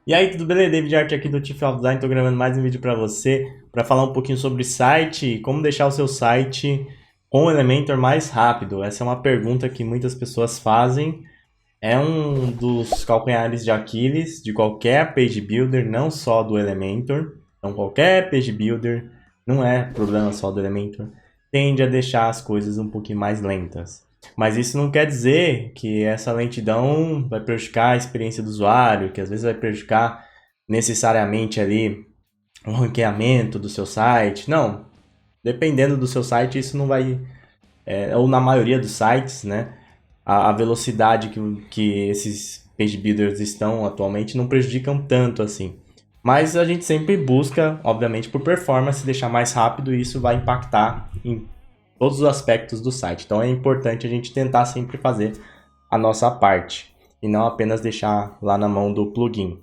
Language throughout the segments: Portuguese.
E aí, tudo beleza? David Art aqui do Chief of Design, tô gravando mais um vídeo para você, para falar um pouquinho sobre site, como deixar o seu site com o Elementor mais rápido. Essa é uma pergunta que muitas pessoas fazem, é um dos calcanhares de Aquiles de qualquer page builder, não só do Elementor. Então, qualquer page builder, não é problema só do Elementor, tende a deixar as coisas um pouquinho mais lentas. Mas isso não quer dizer que essa lentidão vai prejudicar a experiência do usuário, que às vezes vai prejudicar necessariamente ali o ranqueamento do seu site. Não, dependendo do seu site, isso não vai, ou na maioria dos sites, né? A velocidade que esses page builders estão atualmente não prejudicam tanto assim. Mas a gente sempre busca, obviamente, por performance, deixar mais rápido e isso vai impactar em todos os aspectos do site. Então é importante a gente tentar sempre fazer a nossa parte e não apenas deixar lá na mão do plugin.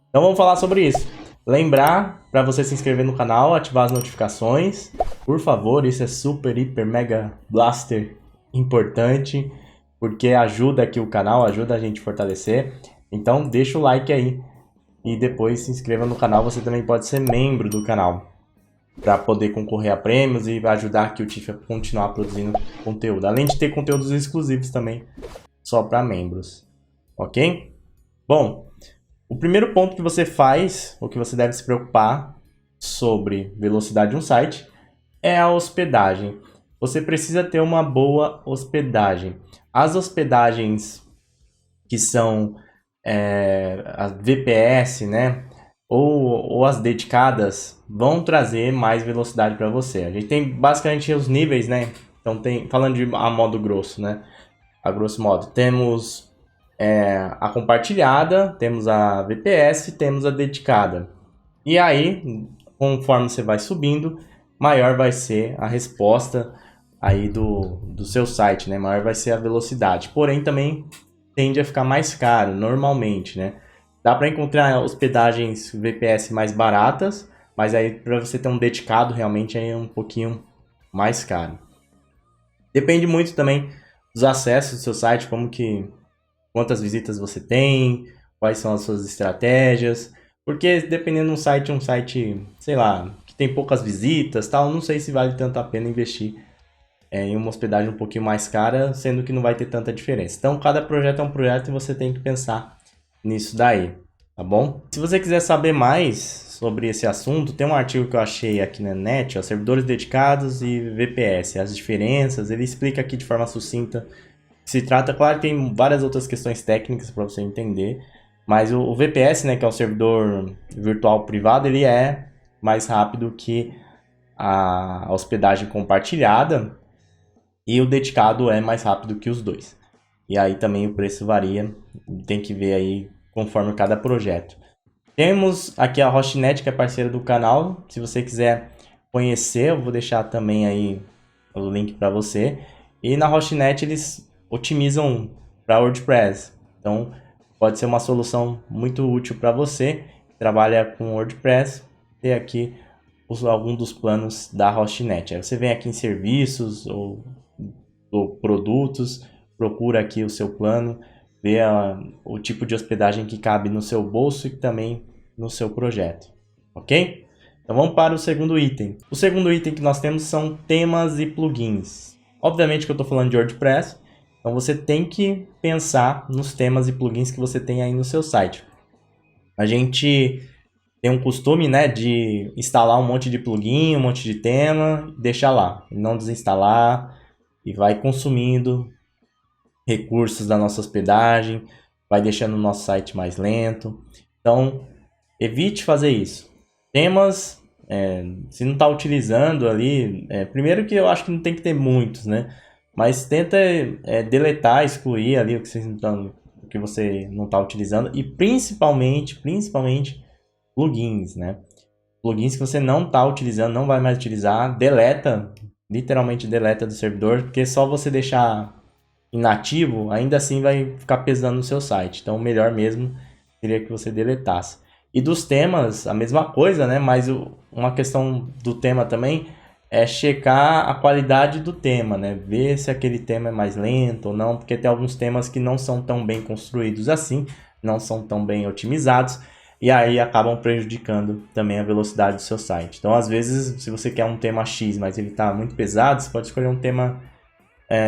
Então vamos falar sobre isso. Lembrar para você se inscrever no canal, ativar as notificações. Por favor, isso é super, hiper, mega blaster importante, porque ajuda aqui o canal, ajuda a gente a fortalecer. Então deixa o like aí e depois se inscreva no canal. Você também pode ser membro do canal para poder concorrer a prêmios e ajudar aqui o Tiff a continuar produzindo conteúdo. Além de ter conteúdos exclusivos também, só para membros. Ok? Bom, o primeiro ponto que você faz, ou que você deve se preocupar sobre velocidade de um site, é a hospedagem. Você precisa ter uma boa hospedagem. As hospedagens que são a VPS, né? Ou as dedicadas vão trazer mais velocidade para você. A gente tem basicamente os níveis, né? Então falando de a modo grosso, né? A grosso modo, temos a compartilhada, temos a VPS, temos a dedicada. E aí, conforme você vai subindo, maior vai ser a resposta aí do seu site, né? Maior vai ser a velocidade. Porém, também tende a ficar mais caro, normalmente, né? Dá para encontrar hospedagens VPS mais baratas, mas aí para você ter um dedicado realmente aí é um pouquinho mais caro. Depende muito também dos acessos do seu site, quantas visitas você tem, quais são as suas estratégias, porque dependendo de um site, sei lá, que tem poucas visitas, tal, não sei se vale tanto a pena investir em uma hospedagem um pouquinho mais cara, sendo que não vai ter tanta diferença. Então, cada projeto é um projeto e você tem que pensar nisso daí, tá bom? Se você quiser saber mais sobre esse assunto, tem um artigo que eu achei aqui na net, ó, servidores dedicados e VPS, as diferenças, ele explica aqui de forma sucinta. Se trata, claro, tem várias outras questões técnicas para você entender, mas o VPS, né, que é um servidor virtual privado, ele é mais rápido que a hospedagem compartilhada, e o dedicado é mais rápido que os dois. E aí também o preço varia, tem que ver aí conforme cada projeto. Temos aqui a Hostnet, que é parceira do canal. Se você quiser conhecer, eu vou deixar também aí o link para você. E na Hostnet eles otimizam para WordPress. Então pode ser uma solução muito útil para você que trabalha com WordPress. Ter aqui algum dos planos da Hostnet. Aí você vem aqui em serviços ou produtos, procura aqui o seu plano, vê o tipo de hospedagem que cabe no seu bolso e também no seu projeto, ok? Então vamos para o segundo item. O segundo item que nós temos são temas e plugins. Obviamente que eu estou falando de WordPress, então você tem que pensar nos temas e plugins que você tem aí no seu site. A gente tem um costume, né, de instalar um monte de plugin, um monte de tema, deixar lá, e não desinstalar, e vai consumindo recursos da nossa hospedagem, vai deixando o nosso site mais lento. Então, evite fazer isso. Temas, se não está utilizando ali, primeiro que eu acho que não tem que ter muitos, né? Mas tenta deletar, excluir ali o que você não está utilizando e principalmente plugins, né? Plugins que você não está utilizando, não vai mais utilizar, deleta, literalmente deleta do servidor, porque só você deixar inativo, ainda assim vai ficar pesando no seu site. Então, o melhor mesmo seria que você deletasse. E dos temas, a mesma coisa, né? Mas uma questão do tema também é checar a qualidade do tema, né? Ver se aquele tema é mais lento ou não, porque tem alguns temas que não são tão bem construídos assim, não são tão bem otimizados. e aí acabam prejudicando também a velocidade do seu site. Então, às vezes, se você quer um tema X, mas ele está muito pesado, você pode escolher um tema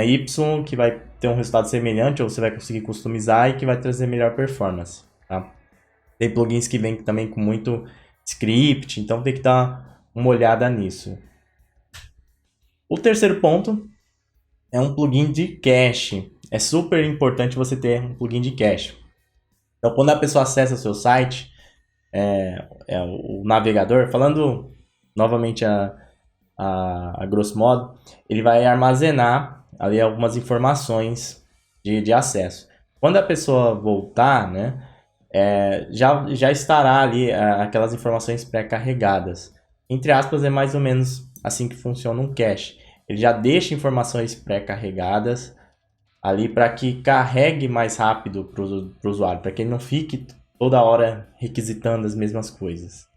Y, que vai ter um resultado semelhante, ou você vai conseguir customizar e que vai trazer melhor performance. Tá? Tem plugins que vêm também com muito script, então tem que dar uma olhada nisso. O terceiro ponto é um plugin de cache. É super importante você ter um plugin de cache. Então, quando a pessoa acessa o seu site, o navegador, falando novamente a grosso modo, ele vai armazenar ali algumas informações de acesso. Quando a pessoa voltar, né, já estará ali aquelas informações pré-carregadas. Entre aspas, é mais ou menos assim que funciona um cache. Ele já deixa informações pré-carregadas ali para que carregue mais rápido para o usuário, para que ele não fique toda hora requisitando as mesmas coisas.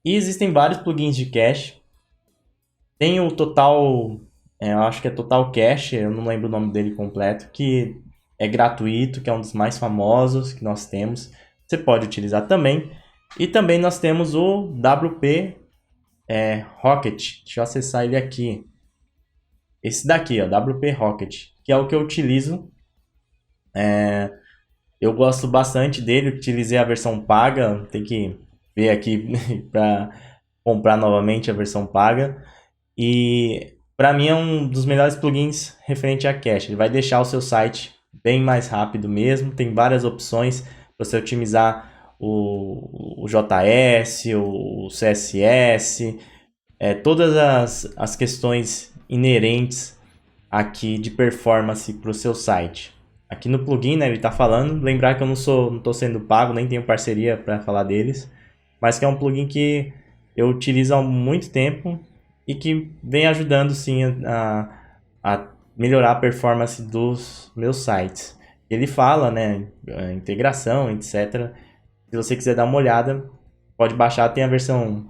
E existem vários plugins de cache. Tem o Total, eu acho que é Total Cache, eu não lembro o nome dele completo, que é gratuito, que é um dos mais famosos que nós temos. Você pode utilizar também. E também nós temos o WP Rocket. Deixa eu acessar ele aqui. Esse daqui, ó, WP Rocket, que é o que eu utilizo. Eu gosto bastante dele, utilizei a versão paga. Tem que ver aqui para comprar novamente a versão paga. E para mim é um dos melhores plugins referente a cache. Ele vai deixar o seu site bem mais rápido mesmo. Tem várias opções para você otimizar o JS, o CSS, todas as questões inerentes aqui de performance para o seu site. Aqui no plugin, né, ele está falando. Lembrar que eu não estou sendo pago, nem tenho parceria para falar deles. Mas que é um plugin que eu utilizo há muito tempo e que vem ajudando sim a melhorar a performance dos meus sites. Ele fala, né, a integração, etc. Se você quiser dar uma olhada, pode baixar, tem a versão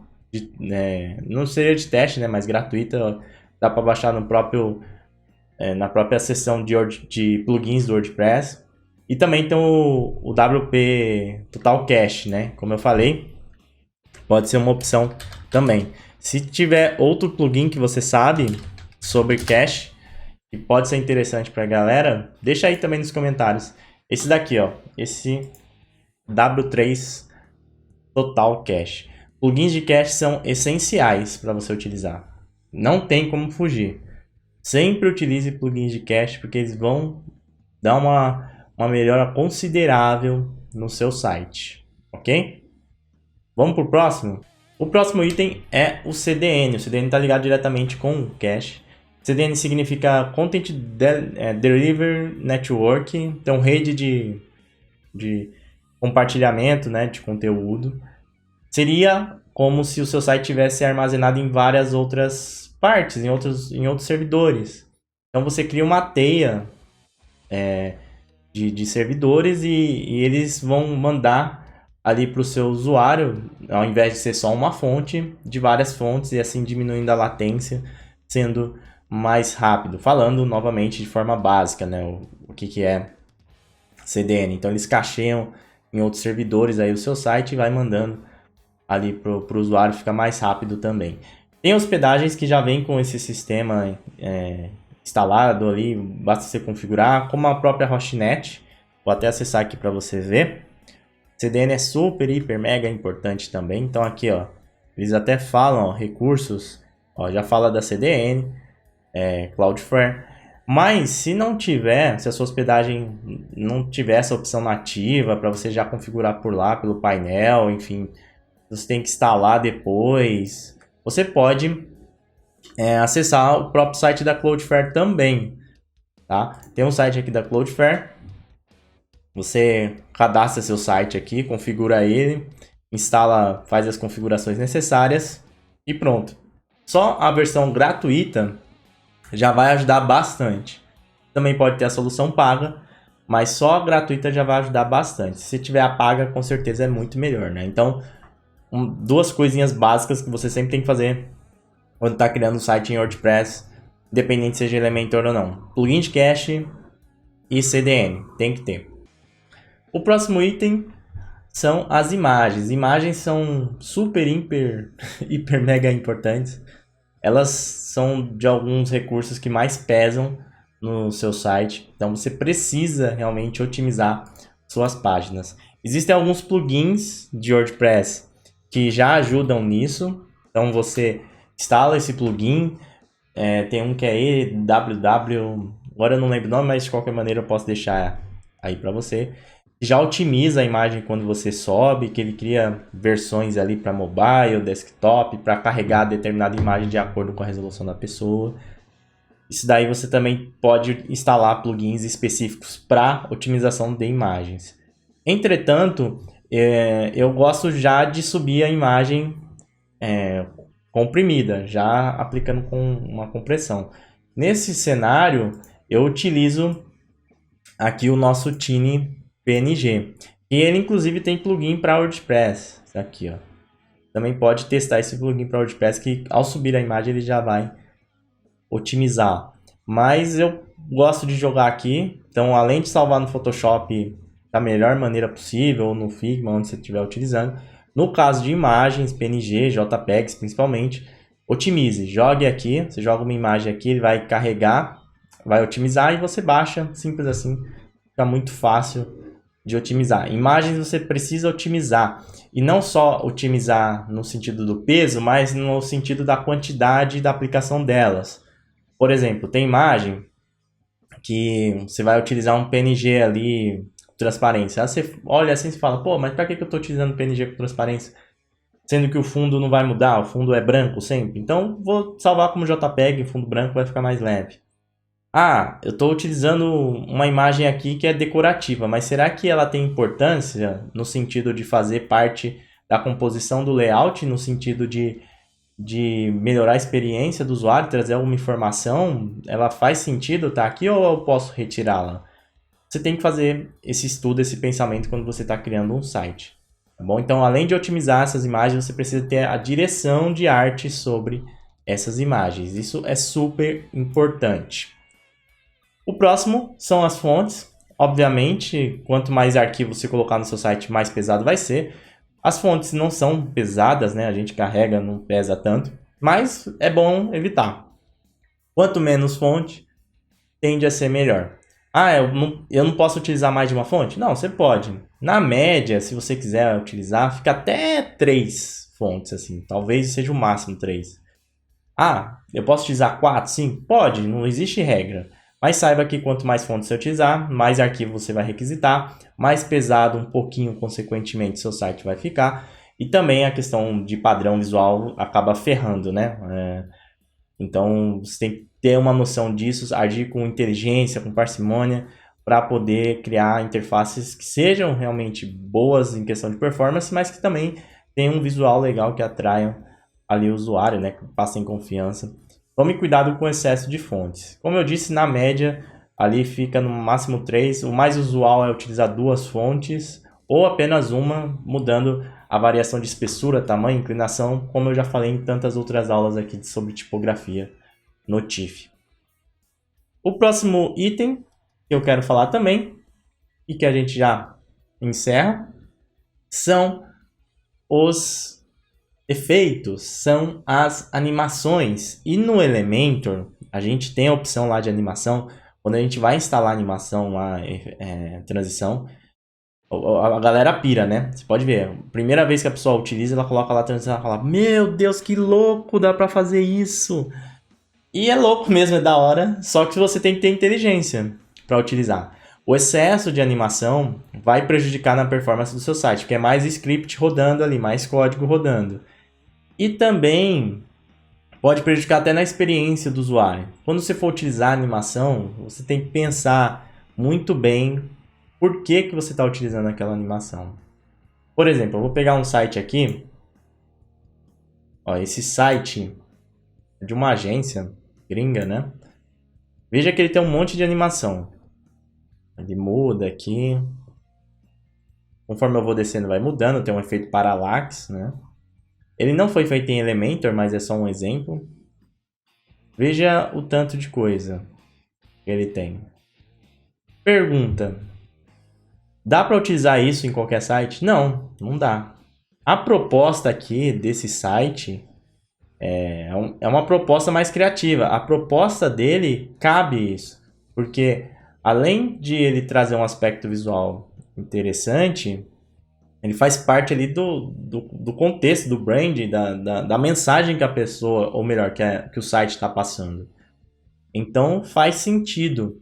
não seria de teste, né, mas gratuita, dá para baixar no próprio na própria seção de plugins do WordPress. E também tem o WP Total Cache, né, como eu falei, pode ser uma opção também. Se tiver outro plugin que você sabe sobre cache, que pode ser interessante para a galera, deixa aí também nos comentários. Esse daqui, ó, esse W3 Total Cache. Plugins de cache são essenciais para você utilizar. Não tem como fugir. Sempre utilize plugins de cache porque eles vão dar uma melhora considerável no seu site, ok? Vamos para o próximo? O próximo item é o CDN. O CDN está ligado diretamente com o cache. CDN significa Content Delivery Network, então rede de compartilhamento, né, de conteúdo. Seria como se o seu site tivesse armazenado em várias outras partes, em outros servidores. Então você cria uma teia de servidores e eles vão mandar ali para o seu usuário, ao invés de ser só uma fonte, de várias fontes, e assim diminuindo a latência, sendo mais rápido. Falando novamente de forma básica, né, o que é CDN. Então eles cacheiam em outros servidores aí o seu site e vai mandando ali para o usuário, fica mais rápido também. Tem hospedagens que já vem com esse sistema instalado ali, basta você configurar, como a própria Hostnet. Vou até acessar aqui para você ver. CDN é super, hiper, mega importante também. Então aqui, ó, eles até falam, ó, recursos, ó, já fala da CDN, Cloudflare. Mas se não tiver, se a sua hospedagem não tiver essa opção nativa para você já configurar por lá, pelo painel, enfim, você tem que instalar depois. Você pode acessar o próprio site da Cloudflare também, tá? Tem um site aqui da Cloudflare. Você cadastra seu site aqui, configura ele, instala, faz as configurações necessárias e pronto. Só a versão gratuita já vai ajudar bastante. Também pode ter a solução paga, mas só a gratuita já vai ajudar bastante. Se tiver a paga, com certeza é muito melhor, né? Então, duas coisinhas básicas que você sempre tem que fazer quando está criando um site em WordPress, independente seja Elementor ou não. Plugin de cache e CDN, tem que ter. O próximo item são as imagens. Imagens são super, hiper, mega importantes. Elas são de alguns recursos que mais pesam no seu site. Então você precisa realmente otimizar suas páginas. Existem alguns plugins de WordPress que já ajudam nisso. Então você instala esse plugin. Tem um que é EWW, agora eu não lembro o nome, mas de qualquer maneira eu posso deixar aí para você. Já otimiza a imagem quando você sobe, que ele cria versões ali para mobile, desktop, para carregar determinada imagem de acordo com a resolução da pessoa. Isso daí você também pode instalar plugins específicos para otimização de imagens. Entretanto, eu gosto já de subir a imagem comprimida, já aplicando com uma compressão. Nesse cenário, eu utilizo aqui o nosso Tiny PNG. E ele inclusive tem plugin para WordPress. Aqui, ó. Também pode testar esse plugin para WordPress que ao subir a imagem ele já vai otimizar. Mas eu gosto de jogar aqui. Então, além de salvar no Photoshop da melhor maneira possível, ou no Figma, onde você estiver utilizando, no caso de imagens, PNG, JPEGs principalmente, otimize. Jogue aqui, você joga uma imagem aqui, ele vai carregar, vai otimizar e você baixa, simples assim. Fica muito fácil de otimizar. Imagens você precisa otimizar. E não só otimizar no sentido do peso, mas no sentido da quantidade da aplicação delas. Por exemplo, tem imagem que você vai utilizar um PNG ali com transparência. Aí você olha assim e fala, pô, mas para que eu estou utilizando PNG com transparência? Sendo que o fundo não vai mudar, o fundo é branco sempre. Então, vou salvar como JPEG, fundo branco vai ficar mais leve. Ah, eu estou utilizando uma imagem aqui que é decorativa, mas será que ela tem importância no sentido de fazer parte da composição do layout, no sentido de melhorar a experiência do usuário, trazer alguma informação? Ela faz sentido estar aqui ou eu posso retirá-la? Você tem que fazer esse estudo, esse pensamento quando você está criando um site. Tá bom? Então, além de otimizar essas imagens, você precisa ter a direção de arte sobre essas imagens. Isso é super importante. O próximo são as fontes. Obviamente, quanto mais arquivo você colocar no seu site, mais pesado vai ser. As fontes não são pesadas, né? A gente carrega, não pesa tanto. Mas é bom evitar. Quanto menos fonte, tende a ser melhor. Ah, eu não posso utilizar mais de uma fonte? Não, você pode. Na média, se você quiser utilizar, fica até 3 fontes, assim. Talvez seja o máximo 3. Ah, eu posso utilizar 4, 5? Pode, não existe regra. Mas saiba que quanto mais fontes você utilizar, mais arquivo você vai requisitar, mais pesado um pouquinho, consequentemente, seu site vai ficar. E também a questão de padrão visual acaba ferrando, né? Então, você tem que ter uma noção disso, agir com inteligência, com parcimônia, para poder criar interfaces que sejam realmente boas em questão de performance, mas que também tenham um visual legal que atraiam ali o usuário, né? Que passem confiança. Tome cuidado com o excesso de fontes. Como eu disse, na média, ali fica no máximo 3. O mais usual é utilizar 2 fontes ou apenas uma, mudando a variação de espessura, tamanho, inclinação, como eu já falei em tantas outras aulas aqui sobre tipografia no TIFF. O próximo item que eu quero falar também, e que a gente já encerra, são os efeitos, são as animações. E no Elementor, a gente tem a opção lá de animação. Quando a gente vai instalar a animação lá, transição, a galera pira, né? Você pode ver. Primeira vez que a pessoa utiliza, ela coloca lá a transição e fala: Meu Deus, que louco, dá pra fazer isso. E é louco mesmo, é da hora. Só que você tem que ter inteligência para utilizar. O excesso de animação vai prejudicar na performance do seu site, porque é mais script rodando ali, mais código rodando. E também pode prejudicar até na experiência do usuário. Quando você for utilizar a animação, você tem que pensar muito bem por que você está utilizando aquela animação. Por exemplo, eu vou pegar um site aqui. Ó, esse site é de uma agência gringa, né? Veja que ele tem um monte de animação. Ele muda aqui. Conforme eu vou descendo, vai mudando. Tem um efeito parallax, né? Ele não foi feito em Elementor, mas é só um exemplo. Veja o tanto de coisa que ele tem. Pergunta: Dá para utilizar isso em qualquer site? Não, não dá. A proposta aqui desse site é uma proposta mais criativa. A proposta dele cabe isso. Porque além de ele trazer um aspecto visual interessante, ele faz parte ali do contexto, do branding, da mensagem que a pessoa, ou melhor, que o site está passando. Então faz sentido.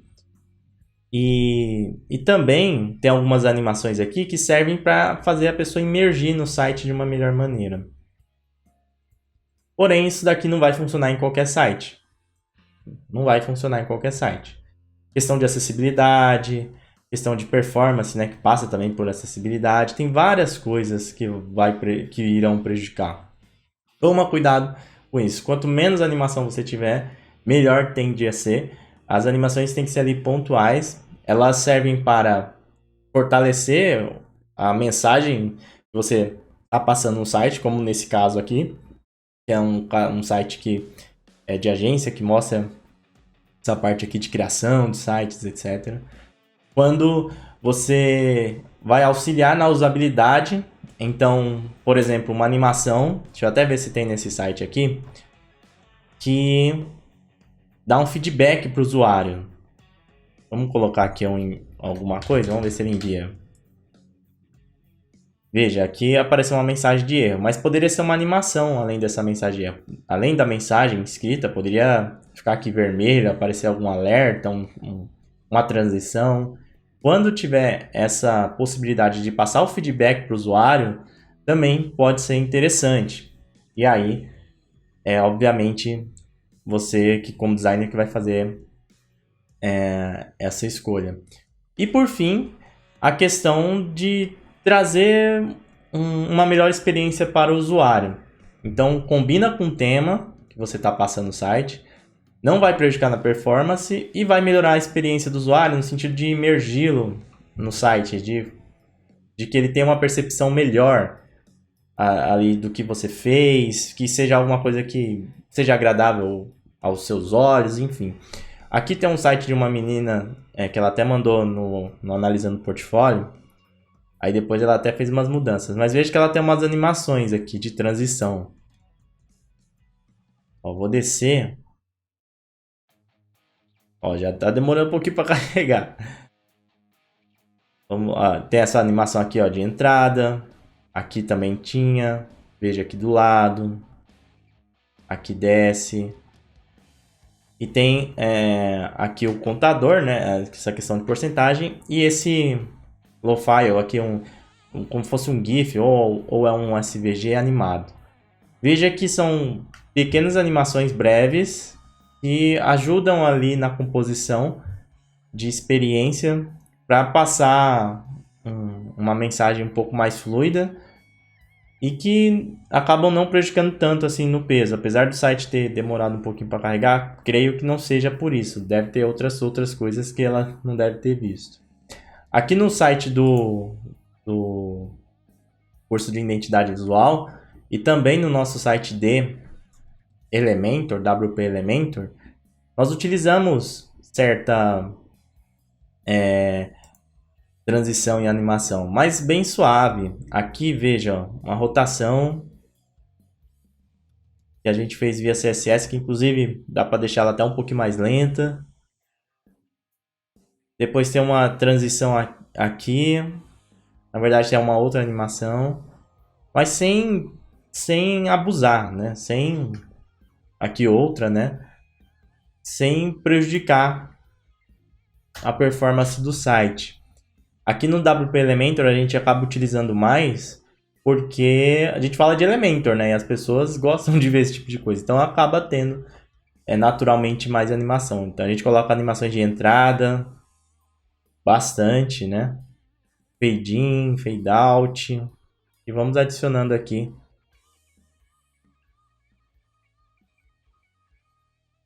E também tem algumas animações aqui que servem para fazer a pessoa imergir no site de uma melhor maneira. Porém, isso daqui não vai funcionar em qualquer site. Não vai funcionar em qualquer site. Questão de acessibilidade, questão de performance, né, que passa também por acessibilidade. Tem várias coisas que irão prejudicar. Toma cuidado com isso. Quanto menos animação você tiver, melhor tende a ser. As animações têm que ser ali pontuais. Elas servem para fortalecer a mensagem que você está passando no site, como nesse caso aqui, que é um site que é de agência, que mostra essa parte aqui de criação de sites, etc. Quando você vai auxiliar na usabilidade, então, por exemplo, uma animação, deixa eu até ver se tem nesse site aqui, que dá um feedback para o usuário. Vamos colocar aqui alguma coisa, vamos ver se ele envia. Veja, aqui apareceu uma mensagem de erro, mas poderia ser uma animação além dessa mensagem de erro. Além da mensagem escrita, poderia ficar aqui vermelho, aparecer algum alerta, uma transição. Quando tiver essa possibilidade de passar o feedback para o usuário, também pode ser interessante. E aí, obviamente, você que como designer que vai fazer essa escolha. E por fim, a questão de trazer uma melhor experiência para o usuário. Então, combina com o tema que você está passando no site, não vai prejudicar na performance e vai melhorar a experiência do usuário no sentido de imergi-lo no site, de que ele tenha uma percepção melhor ali do que você fez, que seja alguma coisa que seja agradável aos seus olhos, enfim. Aqui tem um site de uma menina que ela até mandou no Analisando Portfólio. Aí depois ela até fez umas mudanças. Mas veja que ela tem umas animações aqui de transição. Ó, vou descer. Ó, já tá demorando um pouquinho para carregar. Vamos, ó, tem essa animação aqui, ó, de entrada. Aqui também tinha. Veja aqui do lado. Aqui desce. E tem aqui o contador, né? Essa questão de porcentagem. E esse low file aqui, como se fosse um GIF ou é um SVG animado. Veja que são pequenas animações breves que ajudam ali na composição de experiência para passar uma mensagem um pouco mais fluida e que acabam não prejudicando tanto assim no peso. Apesar do site ter demorado um pouquinho para carregar, creio que não seja por isso. Deve ter outras coisas que ela não deve ter visto. Aqui no site do curso de identidade visual e também no nosso site de Elementor, WP Elementor, nós utilizamos certa transição e animação, mas bem suave. Aqui, veja, uma rotação que a gente fez via CSS, que inclusive dá para deixar ela até um pouquinho mais lenta. Depois tem uma transição aqui. Na verdade, é uma outra animação. Mas sem abusar, né? Aqui outra, né? Sem prejudicar a performance do site. Aqui no WP Elementor a gente acaba utilizando mais porque a gente fala de Elementor, né? E as pessoas gostam de ver esse tipo de coisa. Então acaba tendo naturalmente mais animação. Então a gente coloca animações de entrada bastante, né? Fade in, fade out. E vamos adicionando aqui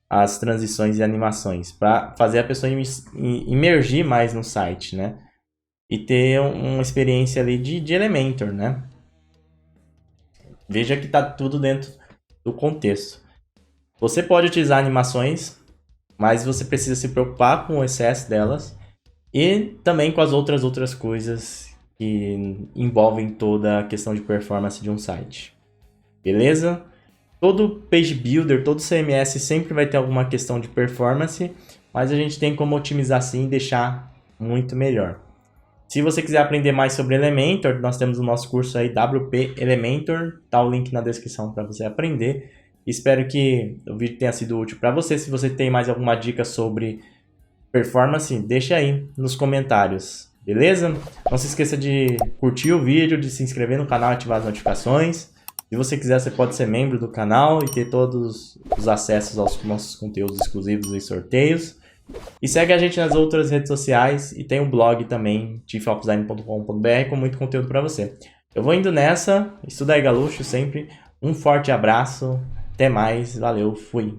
as transições e animações para fazer a pessoa imergir mais no site, né? E ter uma experiência ali de Elementor, né? Veja que está tudo dentro do contexto. Você pode utilizar animações, mas você precisa se preocupar com o excesso delas e também com as outras coisas que envolvem toda a questão de performance de um site. Beleza? Todo Page Builder, todo CMS sempre vai ter alguma questão de performance, mas a gente tem como otimizar sim e deixar muito melhor. Se você quiser aprender mais sobre Elementor, nós temos o nosso curso aí, WP Elementor, tá o link na descrição para você aprender. Espero que o vídeo tenha sido útil para você. Se você tem mais alguma dica sobre performance, deixa aí nos comentários, beleza? Não se esqueça de curtir o vídeo, de se inscrever no canal e ativar as notificações. Se você quiser, você pode ser membro do canal e ter todos os acessos aos nossos conteúdos exclusivos e sorteios. E segue a gente nas outras redes sociais e tem um blog também, chiefofdesign.com.br, com muito conteúdo para você. Eu vou indo nessa, estuda aí Galuxo sempre. Um forte abraço, até mais, valeu, fui!